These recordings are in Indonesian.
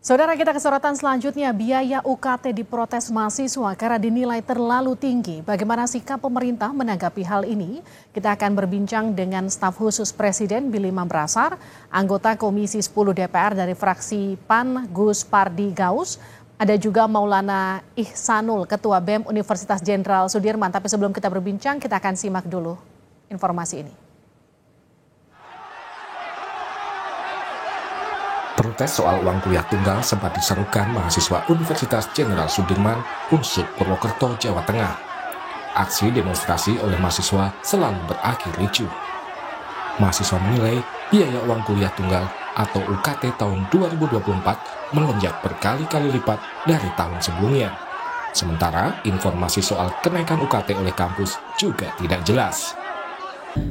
Saudara, kita ke sorotan selanjutnya, biaya UKT diprotes mahasiswa karena dinilai terlalu tinggi. Bagaimana sikap pemerintah menanggapi hal ini? Kita akan berbincang dengan staf khusus Presiden Billy Mambrasar, anggota Komisi 10 DPR dari fraksi PAN Gus Pardi Gaus, ada juga Maulana Ihsanul, Ketua BEM Universitas Jenderal Sudirman. Tapi sebelum kita berbincang, kita akan simak dulu informasi ini. Protes soal uang kuliah tunggal sempat diserukan mahasiswa Universitas Jenderal Sudirman, Unsur Purwokerto, Jawa Tengah. Aksi demonstrasi oleh mahasiswa selalu berakhir ricuh. Mahasiswa menilai biaya uang kuliah tunggal atau UKT tahun 2024 melonjak berkali-kali lipat dari tahun sebelumnya. Sementara informasi soal kenaikan UKT oleh kampus juga tidak jelas.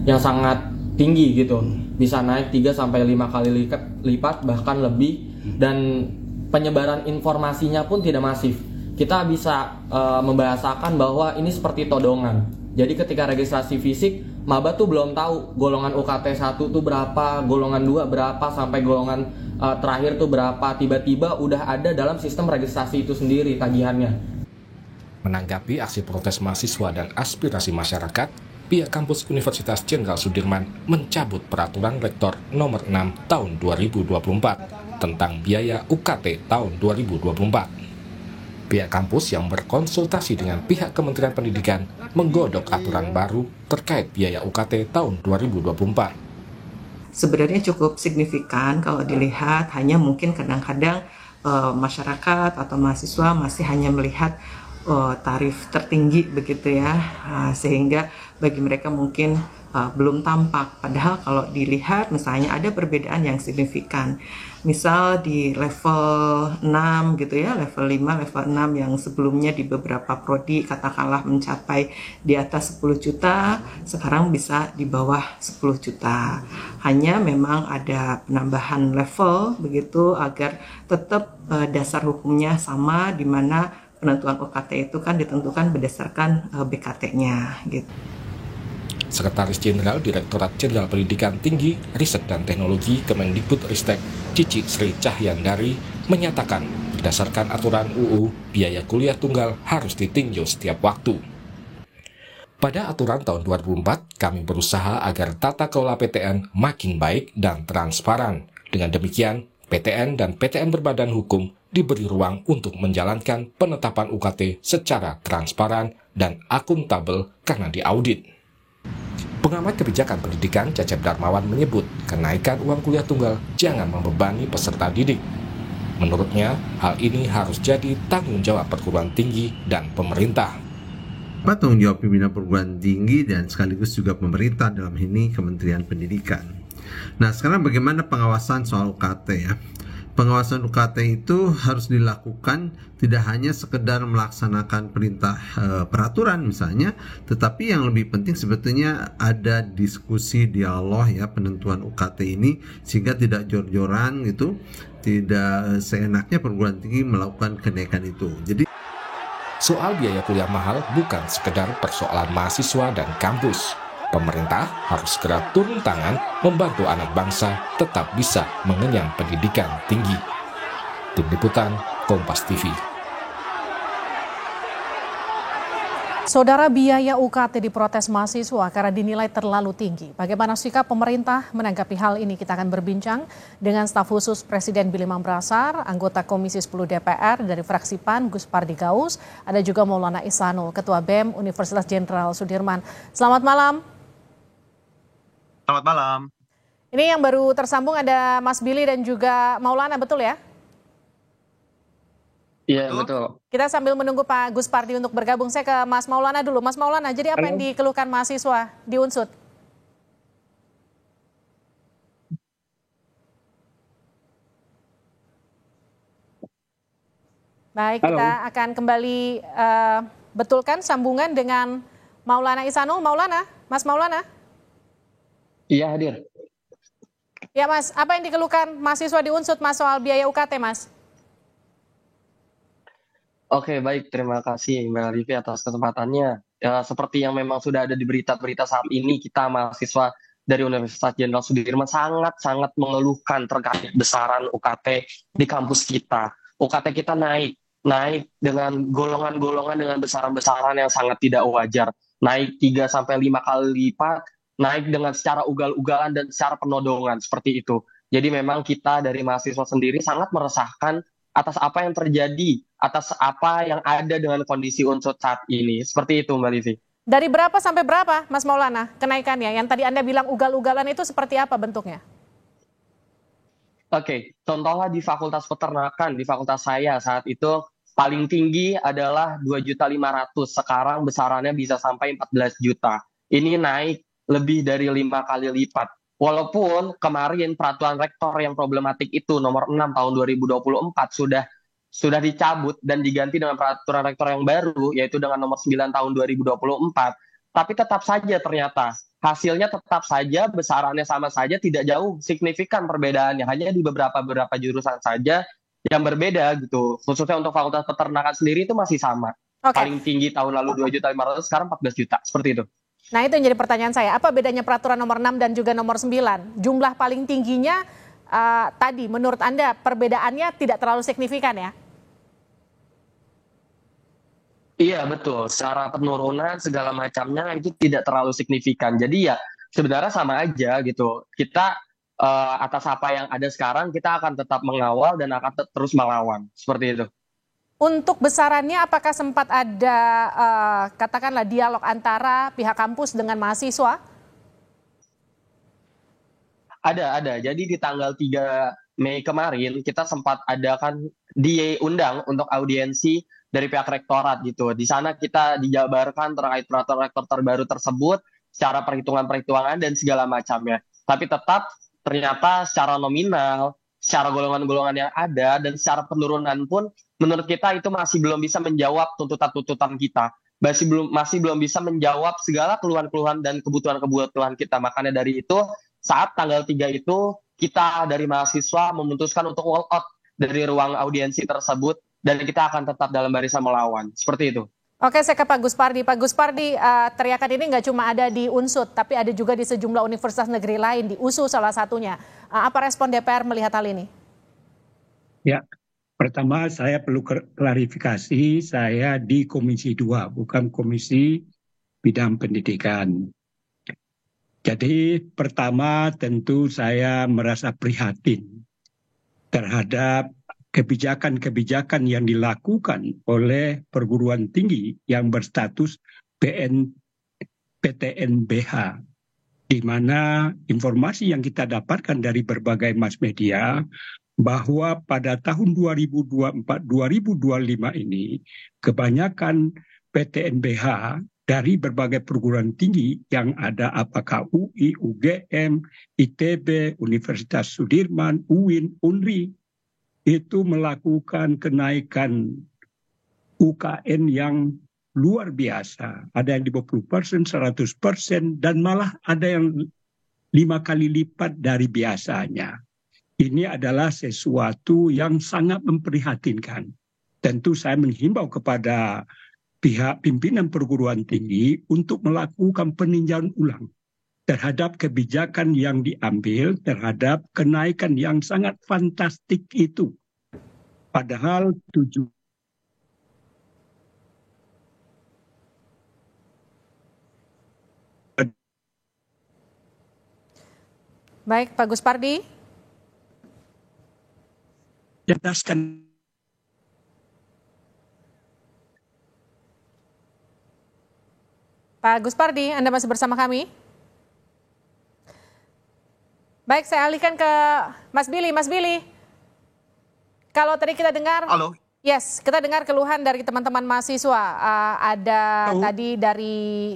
Yang sangat tinggi gitu, bisa naik 3-5 kali lipat bahkan lebih, dan penyebaran informasinya pun tidak masif. Kita bisa membahasakan bahwa ini seperti todongan. Jadi ketika registrasi fisik, maba tuh belum tahu golongan UKT 1 tuh berapa, golongan 2 berapa, sampai golongan terakhir tuh berapa. Tiba-tiba udah ada dalam sistem registrasi itu sendiri tagihannya. Menanggapi aksi protes mahasiswa dan aspirasi masyarakat, pihak kampus Universitas Jenderal Sudirman mencabut peraturan rektor nomor 6 tahun 2024 tentang biaya UKT tahun 2024. Pihak kampus yang berkonsultasi dengan pihak Kementerian Pendidikan menggodok aturan baru terkait biaya UKT tahun 2024. Sebenarnya cukup signifikan kalau dilihat, hanya mungkin kadang-kadang masyarakat atau mahasiswa masih hanya melihat tarif tertinggi begitu ya, sehingga bagi mereka mungkin belum tampak. Padahal kalau dilihat misalnya ada perbedaan yang signifikan. Misal di level 6 gitu ya, level 5, level 6 yang sebelumnya di beberapa prodi katakanlah mencapai di atas 10 juta, sekarang bisa di bawah 10 juta. Hanya memang ada penambahan level begitu agar tetap dasar hukumnya sama, di mana penentuan UKT itu kan ditentukan berdasarkan BKT-nya gitu. Sekretaris Jenderal Direktorat Jenderal Pendidikan Tinggi, Riset dan Teknologi Kemendikbudristek, Cici Sri Cahyandari, menyatakan berdasarkan aturan UU, biaya kuliah tunggal harus ditinjau setiap waktu. Pada aturan tahun 2004, kami berusaha agar tata kelola PTN makin baik dan transparan. Dengan demikian, PTN dan PTN berbadan hukum diberi ruang untuk menjalankan penetapan UKT secara transparan dan akuntabel karena diaudit. Pengamat kebijakan pendidikan Cecep Darmawan menyebut kenaikan uang kuliah tunggal jangan membebani peserta didik. Menurutnya, hal ini harus jadi tanggung jawab perguruan tinggi dan pemerintah. Tanggung jawab pimpinan perguruan tinggi dan sekaligus juga pemerintah, dalam ini Kementerian Pendidikan. Nah, sekarang bagaimana pengawasan soal UKT ya? Pengawasan UKT itu harus dilakukan tidak hanya sekedar melaksanakan perintah peraturan misalnya, tetapi yang lebih penting sebetulnya ada diskusi, dialog ya penentuan UKT ini, sehingga tidak jor-joran gitu, tidak seenaknya perguruan tinggi melakukan kenaikan itu. Jadi soal biaya kuliah mahal bukan sekedar persoalan mahasiswa dan kampus. Pemerintah harus segera turun tangan membantu anak bangsa tetap bisa mengenyam pendidikan tinggi. Tim Liputan, Kompas TV. Saudara, biaya UKT diprotes mahasiswa karena dinilai terlalu tinggi. Bagaimana sikap pemerintah menanggapi hal ini? Kita akan berbincang dengan staf khusus Presiden Billy Mambrasar, anggota Komisi 10 DPR dari fraksi PAN Gus Pardi Gaus, ada juga Maulana Ihsanul, Ketua BEM Universitas Jenderal Sudirman. Selamat malam. Selamat malam. Ini yang baru tersambung ada Mas Billy dan juga Maulana, betul ya? Iya, betul. Kita sambil menunggu Pak Gus Pardi untuk bergabung, saya ke Mas Maulana dulu. Mas Maulana, jadi apa yang dikeluhkan mahasiswa di Unsud? Baik, kita akan kembali betulkan sambungan dengan Maulana Ihsanul. Maulana, Mas Maulana? Iya, hadir. Ya Mas, apa yang dikeluhkan mahasiswa di Unsud Mas soal biaya UKT Mas? Oke, baik. Terima kasih Mbak Livi atas kesempatannya. Ya, seperti yang memang sudah ada di berita-berita saat ini, kita mahasiswa dari Universitas Jenderal Sudirman sangat-sangat mengeluhkan terkait besaran UKT di kampus kita. UKT kita naik dengan golongan-golongan dengan besaran-besaran yang sangat tidak wajar. Naik 3 sampai 5 kali lipat, naik dengan secara ugal-ugalan dan secara penodongan seperti itu. Jadi memang kita dari mahasiswa sendiri sangat meresahkan atas apa yang terjadi, atas apa yang ada dengan kondisi Unsut saat ini. Seperti itu, Mbak Livi. Dari berapa sampai berapa, Mas Maulana, kenaikannya? Yang tadi Anda bilang ugal-ugalan itu seperti apa bentuknya? Oke, contohnya di Fakultas Peternakan, di fakultas saya saat itu paling tinggi adalah 2.500.000. Sekarang besarannya bisa sampai 14 juta. Ini naik lebih dari 5 kali lipat. Walaupun kemarin peraturan rektor yang problematik itu nomor 6 tahun 2024 sudah dicabut dan diganti dengan peraturan rektor yang baru, yaitu dengan nomor 9 tahun 2024, tapi tetap saja ternyata hasilnya tetap saja besarannya sama saja, tidak jauh signifikan perbedaannya, hanya di beberapa jurusan saja yang berbeda gitu. Khususnya untuk Fakultas Peternakan sendiri itu masih sama. Paling tinggi tahun lalu 2.500.000, sekarang 14 juta, seperti itu. Nah, itu yang jadi pertanyaan saya, apa bedanya peraturan nomor 6 dan juga nomor 9? Jumlah paling tingginya tadi menurut Anda perbedaannya tidak terlalu signifikan ya? Iya betul, secara penurunan segala macamnya itu tidak terlalu signifikan. Jadi ya sebenarnya sama aja gitu. Kita atas apa yang ada sekarang kita akan tetap mengawal dan akan terus melawan, seperti itu. Untuk besarannya apakah sempat ada katakanlah dialog antara pihak kampus dengan mahasiswa? Ada. Jadi di tanggal 3 Mei kemarin kita sempat adakan diundang untuk audiensi dari pihak rektorat gitu. Di sana kita dijabarkan terkait peraturan rektor terbaru tersebut, secara perhitungan-perhitungan dan segala macamnya. Tapi tetap ternyata secara nominal, secara golongan-golongan yang ada dan secara penurunan pun menurut kita itu masih belum bisa menjawab tuntutan-tuntutan kita. Masih belum bisa menjawab segala keluhan-keluhan dan kebutuhan-kebutuhan kita. Makanya dari itu saat tanggal 3 itu kita dari mahasiswa memutuskan untuk walk out dari ruang audiensi tersebut dan kita akan tetap dalam barisan melawan. Seperti itu. Oke, saya ke Pak Gus Pardi. Pak Gus Pardi, teriakan ini nggak cuma ada di Unsut, tapi ada juga di sejumlah universitas negeri lain, di USU salah satunya. Apa respon DPR melihat hal ini? Ya, pertama saya perlu klarifikasi, saya di Komisi 2, bukan Komisi Bidang Pendidikan. Jadi pertama tentu saya merasa prihatin terhadap kebijakan-kebijakan yang dilakukan oleh perguruan tinggi yang berstatus PTNBH, di mana informasi yang kita dapatkan dari berbagai mass media bahwa pada tahun 2024-2025 ini kebanyakan PTNBH dari berbagai perguruan tinggi yang ada, apakah UI, UGM, ITB, Universitas Sudirman, UIN, UNRI, itu melakukan kenaikan UKN yang luar biasa. Ada yang di 20%, 100%, dan malah ada yang 5 kali lipat dari biasanya. Ini adalah sesuatu yang sangat memprihatinkan. Tentu saya menghimbau kepada pihak pimpinan perguruan tinggi untuk melakukan peninjauan ulang terhadap kebijakan yang diambil terhadap kenaikan yang sangat fantastik itu. Padahal Baik, Pak Gus Pardi. Jelaskan. Pak Gus Pardi, Anda masih bersama kami? Baik, saya alihkan ke Mas Billy. Mas Billy, kalau tadi kita dengar, Halo. Yes, kita dengar keluhan dari teman-teman mahasiswa. Ada tadi dari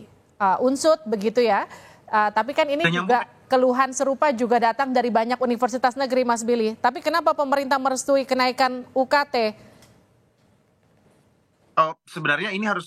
Unsut, begitu ya. Tapi kan ini juga keluhan serupa juga datang dari banyak universitas negeri, Mas Billy. Tapi kenapa pemerintah merestui kenaikan UKT? Sebenarnya ini harus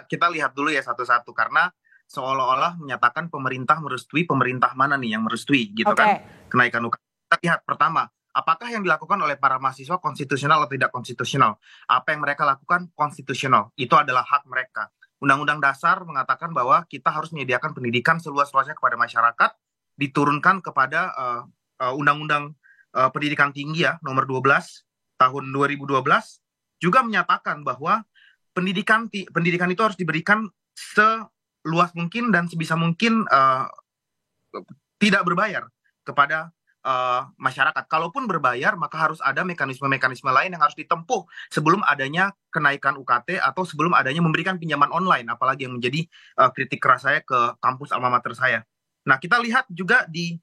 kita lihat dulu ya satu-satu, karena seolah-olah menyatakan pemerintah merestui, pemerintah mana nih yang merestui gitu kan kenaikan UKT. Kita lihat pertama, apakah yang dilakukan oleh para mahasiswa konstitusional atau tidak konstitusional? Apa yang mereka lakukan konstitusional, itu adalah hak mereka. Undang-Undang Dasar mengatakan bahwa kita harus menyediakan pendidikan seluas-luasnya kepada masyarakat, diturunkan kepada Undang-Undang Pendidikan Tinggi ya, nomor 12 tahun 2012 juga menyatakan bahwa pendidikan itu harus diberikan seluas mungkin dan sebisa mungkin tidak berbayar kepada masyarakat. Kalaupun berbayar, maka harus ada mekanisme-mekanisme lain yang harus ditempuh sebelum adanya kenaikan UKT atau sebelum adanya memberikan pinjaman online, apalagi yang menjadi kritik keras saya ke kampus alma mater saya. Nah, kita lihat juga di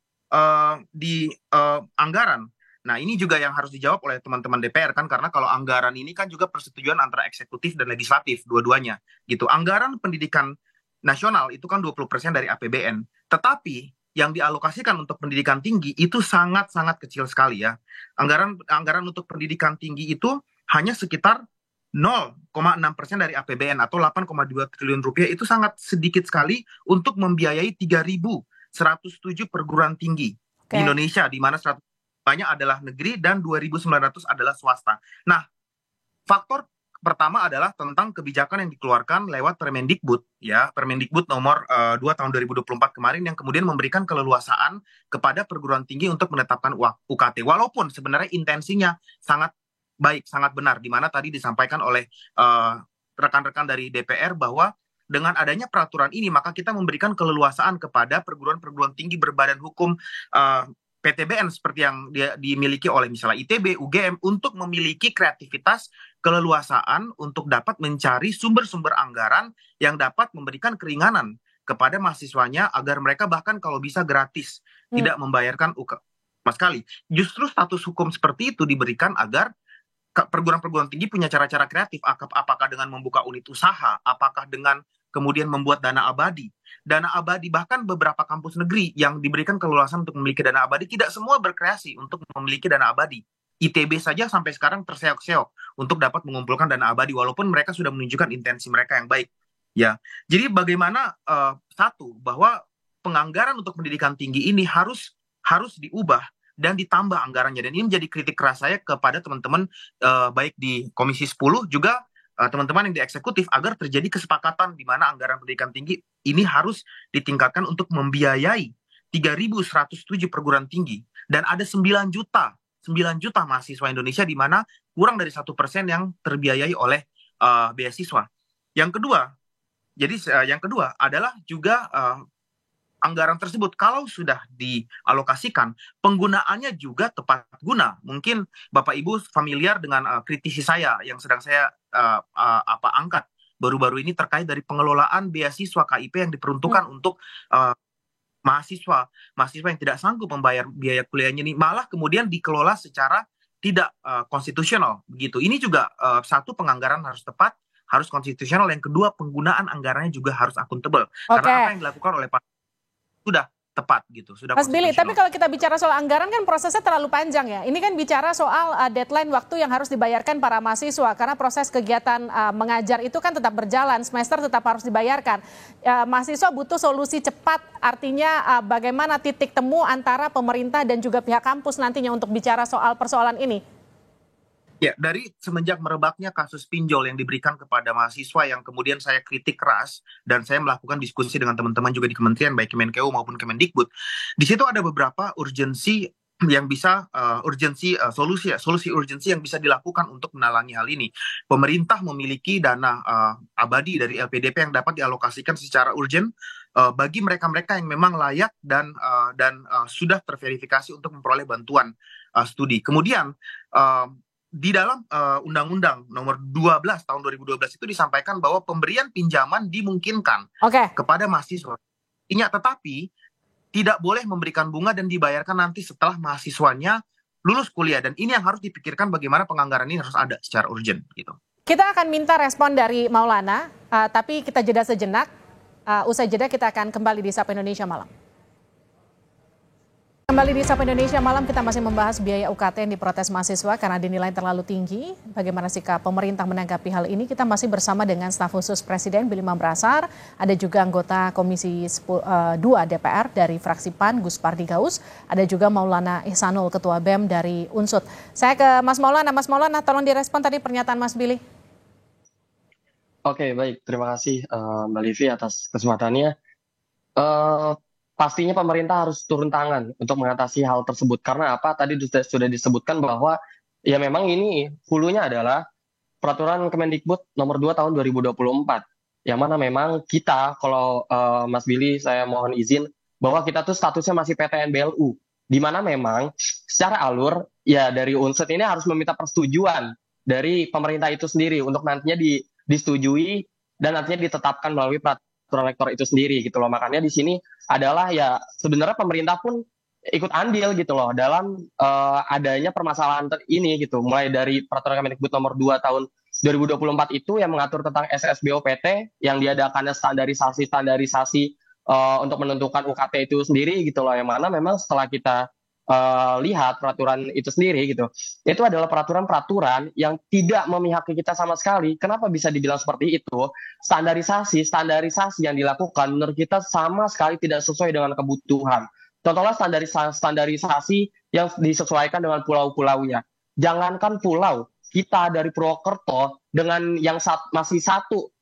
anggaran. Nah, ini juga yang harus dijawab oleh teman-teman DPR kan, karena kalau anggaran ini kan juga persetujuan antara eksekutif dan legislatif, dua-duanya gitu. Anggaran pendidikan nasional itu kan 20% dari APBN. Tetapi yang dialokasikan untuk pendidikan tinggi itu sangat-sangat kecil sekali ya. Anggaran untuk pendidikan tinggi itu hanya sekitar 0,6% dari APBN atau 8,2 triliun rupiah. Itu sangat sedikit sekali untuk membiayai 3.107 perguruan tinggi di Indonesia, di mana 100 banyak adalah negeri dan 2.900 adalah swasta. Nah, faktor pertama adalah tentang kebijakan yang dikeluarkan lewat Permendikbud ya, Permendikbud nomor 2 tahun 2024 kemarin yang kemudian memberikan keleluasaan kepada perguruan tinggi untuk menetapkan UKT, walaupun sebenarnya intensinya sangat baik, sangat benar, di mana tadi disampaikan oleh rekan-rekan dari DPR bahwa dengan adanya peraturan ini maka kita memberikan keleluasaan kepada perguruan-perguruan tinggi berbadan hukum PTBN seperti yang dimiliki oleh misalnya ITB, UGM untuk memiliki kreativitas, keleluasaan untuk dapat mencari sumber-sumber anggaran yang dapat memberikan keringanan kepada mahasiswanya agar mereka bahkan kalau bisa gratis, tidak membayarkan UKT sama sekali. Justru status hukum seperti itu diberikan agar perguruan-perguruan tinggi punya cara-cara kreatif, apakah dengan membuka unit usaha, apakah dengan kemudian membuat dana abadi. Dana abadi, bahkan beberapa kampus negeri yang diberikan keleluasaan untuk memiliki dana abadi, tidak semua berkreasi untuk memiliki dana abadi. ITB saja sampai sekarang terseok-seok untuk dapat mengumpulkan dana abadi, walaupun mereka sudah menunjukkan intensi mereka yang baik. Ya, jadi bagaimana satu, bahwa penganggaran untuk pendidikan tinggi ini harus diubah dan ditambah anggarannya. Dan ini menjadi kritik keras saya kepada teman-teman baik di Komisi 10 juga teman-teman yang di eksekutif agar terjadi kesepakatan di mana anggaran pendidikan tinggi ini harus ditingkatkan untuk membiayai 3.107 perguruan tinggi dan ada 9 juta mahasiswa Indonesia di mana kurang dari 1% yang terbiayai oleh beasiswa. Yang kedua adalah juga anggaran tersebut kalau sudah dialokasikan, penggunaannya juga tepat guna. Mungkin Bapak Ibu familiar dengan kritisi saya yang sedang saya angkat baru-baru ini terkait dari pengelolaan beasiswa KIP yang diperuntukkan untuk mahasiswa yang tidak sanggup membayar biaya kuliahnya ini, malah kemudian dikelola secara tidak konstitusional begitu. Ini juga satu, penganggaran harus tepat, harus konstitusional. Yang kedua, penggunaan anggarannya juga harus akuntabel. Karena apa yang dilakukan oleh Pak sudah tepat gitu, sudah. Mas Billy, tapi kalau kita bicara soal anggaran kan prosesnya terlalu panjang ya. Ini kan bicara soal deadline waktu yang harus dibayarkan para mahasiswa karena proses kegiatan mengajar itu kan tetap berjalan, semester tetap harus dibayarkan. Mahasiswa butuh solusi cepat, artinya bagaimana titik temu antara pemerintah dan juga pihak kampus nantinya untuk bicara soal persoalan ini. Ya, dari semenjak merebaknya kasus pinjol yang diberikan kepada mahasiswa yang kemudian saya kritik keras dan saya melakukan diskusi dengan teman-teman juga di kementerian baik Kemenkeu maupun Kemendikbud. Di situ ada beberapa urgensi yang bisa solusi urgensi yang bisa dilakukan untuk menalangi hal ini. Pemerintah memiliki dana abadi dari LPDP yang dapat dialokasikan secara urgen bagi mereka-mereka yang memang layak dan sudah terverifikasi untuk memperoleh bantuan studi. Kemudian di dalam Undang-Undang nomor 12 tahun 2012 itu disampaikan bahwa pemberian pinjaman dimungkinkan kepada mahasiswa. Tetapi tidak boleh memberikan bunga dan dibayarkan nanti setelah mahasiswanya lulus kuliah. Dan ini yang harus dipikirkan bagaimana penganggaran ini harus ada secara urgent gitu. Kita akan minta respon dari Maulana, tapi kita jeda sejenak. Usai jeda kita akan kembali di Sapa Indonesia Malam. Kembali di Sapa Indonesia Malam, kita masih membahas biaya UKT yang diprotes mahasiswa karena dinilai terlalu tinggi. Bagaimana sikap pemerintah menanggapi hal ini? Kita masih bersama dengan staf khusus Presiden Billy Mambrasar, ada juga anggota Komisi 2 DPR dari fraksi PAN Gus Pardi Gaus, ada juga Maulana Ihsanul Ketua BEM dari Unsut. Saya ke Mas Maulana. Mas Maulana, tolong direspon tadi pernyataan Mas Billy. Oke, baik. Terima kasih Mbak Livi atas kesempatannya. Eh, Pastinya pemerintah harus turun tangan untuk mengatasi hal tersebut. Karena apa? Tadi sudah disebutkan bahwa ya memang ini hulunya adalah Peraturan Kemendikbud nomor 2 tahun 2024. Yang mana memang kita, kalau Mas Billy, saya mohon izin, bahwa kita tuh statusnya masih PTN BLU. Di mana memang secara alur, ya dari unsur ini harus meminta persetujuan dari pemerintah itu sendiri untuk nantinya disetujui dan nantinya ditetapkan melalui peraturan rektor itu sendiri gitu loh. Makanya di sini adalah ya sebenarnya pemerintah pun ikut andil gitu loh dalam adanya permasalahan ini gitu. Mulai dari peraturan Kemendikbud nomor 2 tahun 2024 itu yang mengatur tentang SSBOPT yang diadakannya standarisasi untuk menentukan UKT itu sendiri gitu loh. Yang mana memang setelah kita lihat peraturan itu sendiri gitu, itu adalah peraturan-peraturan yang tidak memihaki kita sama sekali. Kenapa bisa dibilang seperti itu? Standarisasi yang dilakukan menurut kita sama sekali tidak sesuai dengan kebutuhan. Contohnya standarisasi yang disesuaikan dengan pulau-pulaunya. Jangankan pulau, kita dari Purwokerto dengan yang masih satu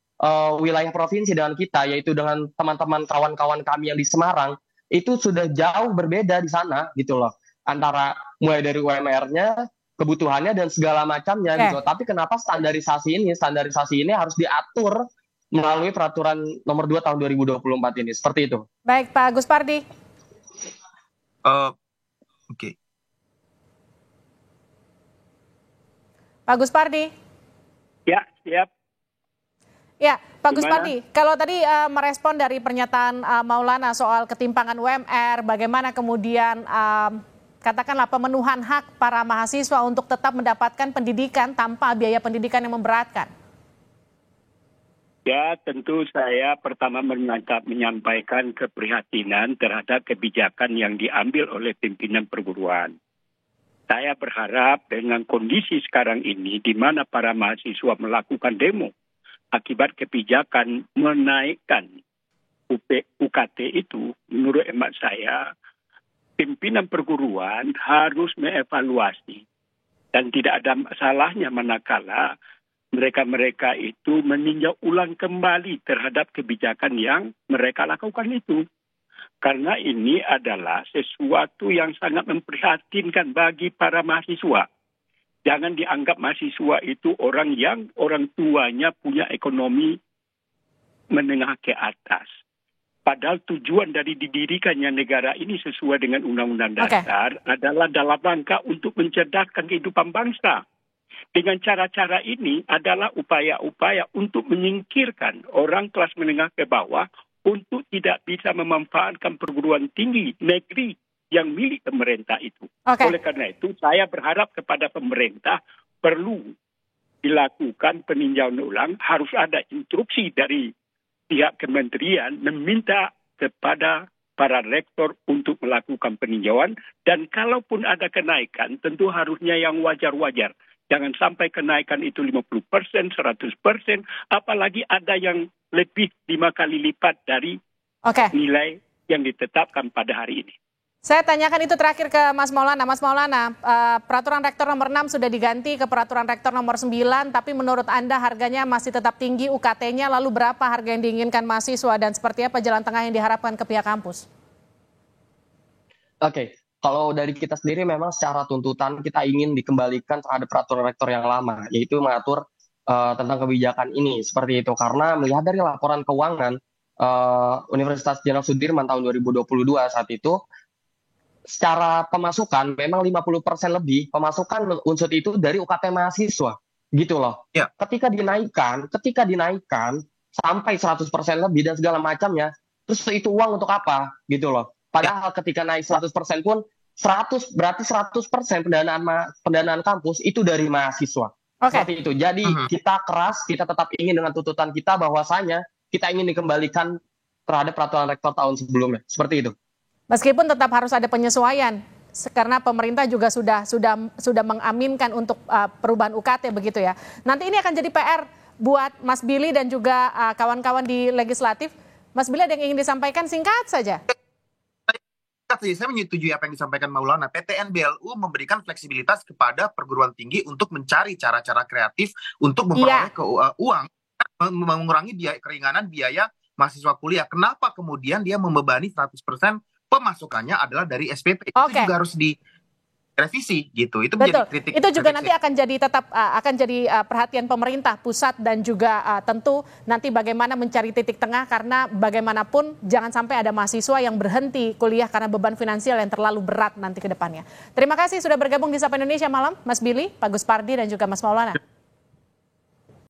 wilayah provinsi dengan kita, yaitu dengan teman-teman kawan-kawan kami yang di Semarang, itu sudah jauh berbeda di sana gitu loh, antara mulai dari UMR-nya, kebutuhannya dan segala macamnya gitu. Tapi kenapa standarisasi ini harus diatur melalui peraturan nomor 2 tahun 2024 ini, seperti itu. Baik, Pak Agus Pardi. Oke. Pak Agus Pardi. Ya, siap. Ya, Pak Gus Pardi, kalau tadi merespon dari pernyataan Maulana soal ketimpangan UMR, bagaimana kemudian katakanlah pemenuhan hak para mahasiswa untuk tetap mendapatkan pendidikan tanpa biaya pendidikan yang memberatkan? Ya, tentu saya pertama menyampaikan keprihatinan terhadap kebijakan yang diambil oleh pimpinan perguruan. Saya berharap dengan kondisi sekarang ini di mana para mahasiswa melakukan demo akibat kebijakan menaikkan UKT itu, menurut hemat saya, pimpinan perguruan harus mengevaluasi. Dan tidak ada salahnya manakala mereka-mereka itu meninjau ulang kembali terhadap kebijakan yang mereka lakukan itu. Karena ini adalah sesuatu yang sangat memprihatinkan bagi para mahasiswa. Jangan dianggap mahasiswa itu orang tuanya punya ekonomi menengah ke atas. Padahal tujuan dari didirikannya negara ini sesuai dengan Undang-Undang Dasar adalah dalam rangka untuk mencerdaskan kehidupan bangsa. Dengan cara-cara ini adalah upaya-upaya untuk menyingkirkan orang kelas menengah ke bawah untuk tidak bisa memanfaatkan perguruan tinggi negeri yang milik pemerintah itu. Oleh karena itu, saya berharap kepada pemerintah perlu dilakukan peninjauan ulang, harus ada instruksi dari pihak kementerian meminta kepada para rektor untuk melakukan peninjauan, dan kalaupun ada kenaikan, tentu harusnya yang wajar-wajar. Jangan sampai kenaikan itu 50%, 100%, apalagi ada yang lebih 5 kali lipat dari nilai yang ditetapkan pada hari ini. Saya tanyakan itu terakhir ke Mas Maulana. Mas Maulana, peraturan rektor nomor 6 sudah diganti ke peraturan rektor nomor 9, tapi menurut Anda harganya masih tetap tinggi UKT-nya, lalu berapa harga yang diinginkan mahasiswa dan seperti apa jalan tengah yang diharapkan ke pihak kampus? Oke, kalau dari kita sendiri memang secara tuntutan kita ingin dikembalikan terhadap peraturan rektor yang lama, yaitu mengatur tentang kebijakan ini, seperti itu. Karena melihat dari laporan keuangan Universitas Jenderal Sudirman tahun 2022 saat itu, secara pemasukan memang 50% lebih pemasukan unsur itu dari UKT mahasiswa gitu loh. Ketika dinaikkan sampai 100% lebih dan segala macamnya, terus itu uang untuk apa gitu loh. Padahal ketika naik 100% pun berarti 100% pendanaan kampus itu dari mahasiswa. Seperti itu. Jadi kita keras, kita tetap ingin dengan tuntutan kita bahwasanya kita ingin dikembalikan terhadap peraturan rektor tahun sebelumnya. Seperti itu. Meskipun tetap harus ada penyesuaian, karena pemerintah juga sudah mengaminkan untuk perubahan UKT begitu ya. Nanti ini akan jadi PR buat Mas Billy dan juga kawan-kawan di legislatif. Mas Billy ada yang ingin disampaikan, singkat saja. Saya menyetujui apa yang disampaikan Maulana. PTN BLU memberikan fleksibilitas kepada perguruan tinggi untuk mencari cara-cara kreatif untuk memperoleh uang mengurangi keringanan biaya mahasiswa kuliah. Kenapa kemudian dia membebani 100% pemasukannya adalah dari SPP? Itu juga harus direvisi gitu. Itu menjadi kritik. Itu juga nanti akan jadi perhatian pemerintah pusat dan juga tentu nanti bagaimana mencari titik tengah, karena bagaimanapun jangan sampai ada mahasiswa yang berhenti kuliah karena beban finansial yang terlalu berat nanti ke depannya. Terima kasih sudah bergabung di Sapa Indonesia Malam, Mas Billy, Pak Gus Pardi dan juga Mas Maulana.